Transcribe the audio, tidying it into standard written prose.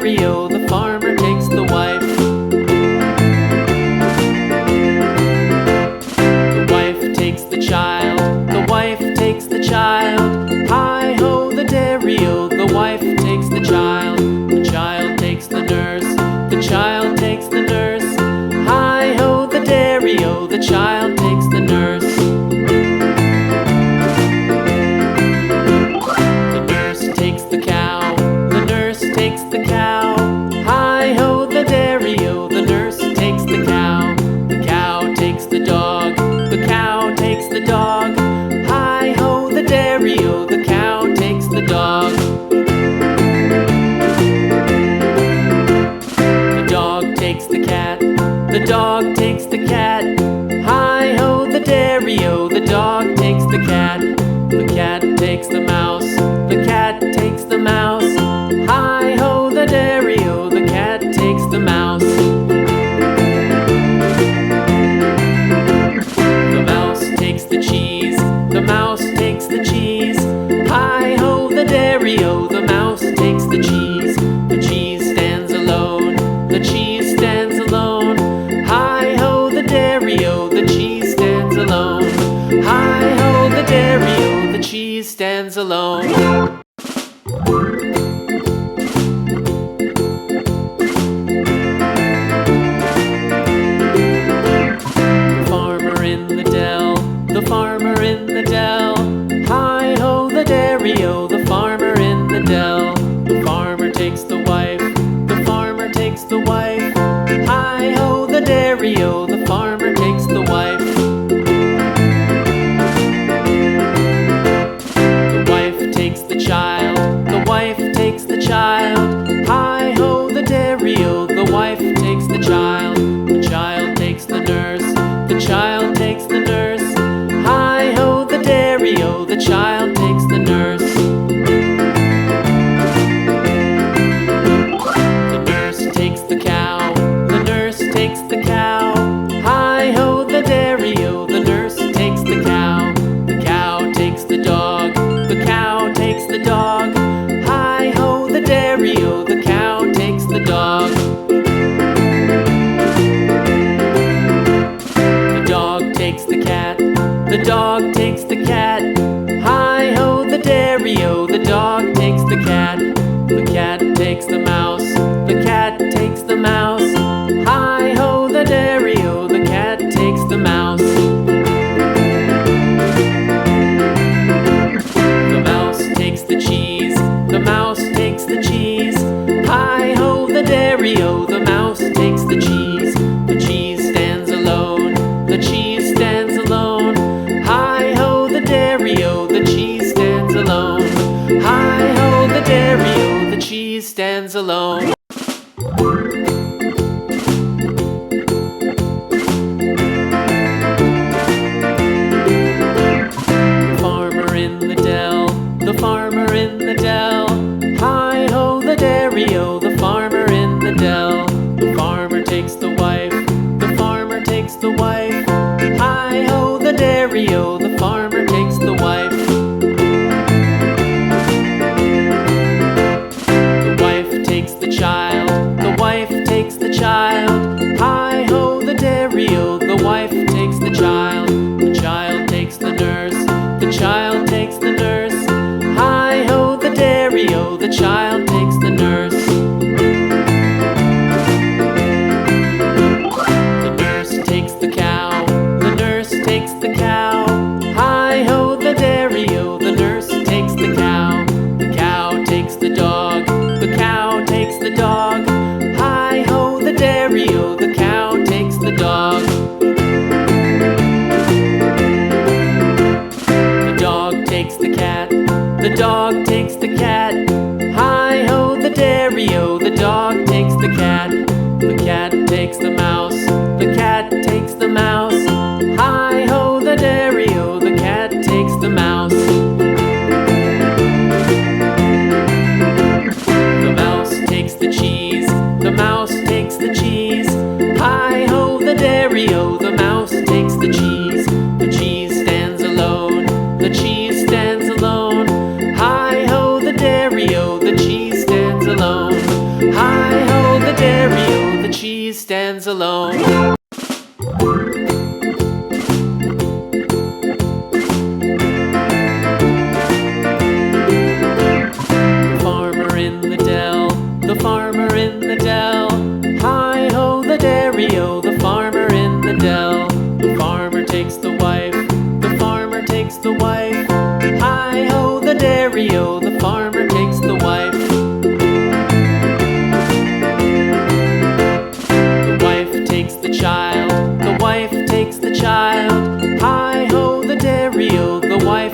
dairy-o, the farmer takes the wife. The wife takes the child, the wife takes the child. Hi-ho, the dairy-o, the wife takes the child. The child takes the nurse, the child takes the nurse. Hi-ho, the dairy-o, the child takes the nurse. The nurse takes the cow, the nurse takes the cow. Hi-ho, the dairy-o, the nurse takes the cow. The cow takes the dog, the cow takes the dog. Hi-ho, the dairy-o, the cow takes the dog. The dog takes the cat, the dog takes the cat. Hi-ho, the dairy-o, the dog takes the cat. The cat takes the mouse, the cat takes the mouse. Hi-ho, the dairy-o, the cat takes the mouse. The mouse takes the cheese, the mouse takes the cheese. Hi-ho, the dairy-o, the mouse takes the cheese. The cheese stands alone, the cheese stands alone. Hi-ho, the dairy-o, the cheese stands alone. Hi-ho, the dairy-o, the cheese stands alone. The farmer in the dell, the farmer in the dell. Hi-ho, the dairy-o, the farmer in the dell. The farmer takes the wife, the farmer takes the wife. Hi-ho, the dairy-o, the farmer takes the wife. The wife takes the child, the wife takes the child. Hi-ho, the dairy-o, the wife takes the child. The child takes the nurse, the child takes the nurse. Hi-ho, the dairy-o, the child takes the nurse. The nurse takes the cow, the nurse takes the cow. Hi-ho, the dairy-o, the nurse takes the cow. The cow takes the dog, the cow takes the dog. Hi-ho, the dairy-o, the cow takes the dog. The dog takes the cat, the dog takes the cat. Hi-ho, the dairy-o, the dog takes the cat. The cat takes the mouse, the cat takes the mouse. Hi-ho, the dairy-o, the cat takes the mouse. The mouse takes the cheese, the mouse takes the cheese. Hi-ho, the dairy-o, the mouse takes the cheese. The cheese stands alone, the cheese stands alone. Hi-ho, the dairy-o, the cheese stands alone. Hi-ho, the dairy-o, the cheese stands alone. The farmer in the dell, the farmer in the dell. Hi-ho, the dairy-o, the farmer in the dell. The farmer takes the wife, the farmer takes the wife. Hi-ho, the dairy-o, the farmer takes the wife. The wife takes the child, the wife takes the child. Hi-ho, the dairy-o, the wife takes the child. The child takes the nurse, the child takes the nurse. Hi-ho, the dairy-o, the child takes the nurse. The nurse takes the cow, the nurse takes the cow. Hi-ho, the dairy-o, the nurse takes the cow. The cow takes the dog, the cow takes the dog. Hi-ho, the dairy-o, the cow takes the dog. The dog takes the cat, the dog takes the cat. Hi-ho, the dairy-o, the dog takes the cat. The cat takes the mouse, the cat takes the mouse. Hi-ho, the dairy-o, the cat takes the mouse. The mouse takes the cheese, the mouse takes the cheese. Hi-ho, the dairy-o, the mouse takes the cheese. The cheese stands alone, the cheese stands alone. Hi-ho, the dairy-o, the cheese stands alone. Hi stands alone. The farmer in the dell, hi-ho the dairy-o, the farmer in the dell. The farmer takes the wife, the farmer takes the wife, hi-ho the dairy-o, the farmer takes the wife. The wife takes the child, the wife takes the child, hi-ho the dairy-o, the wife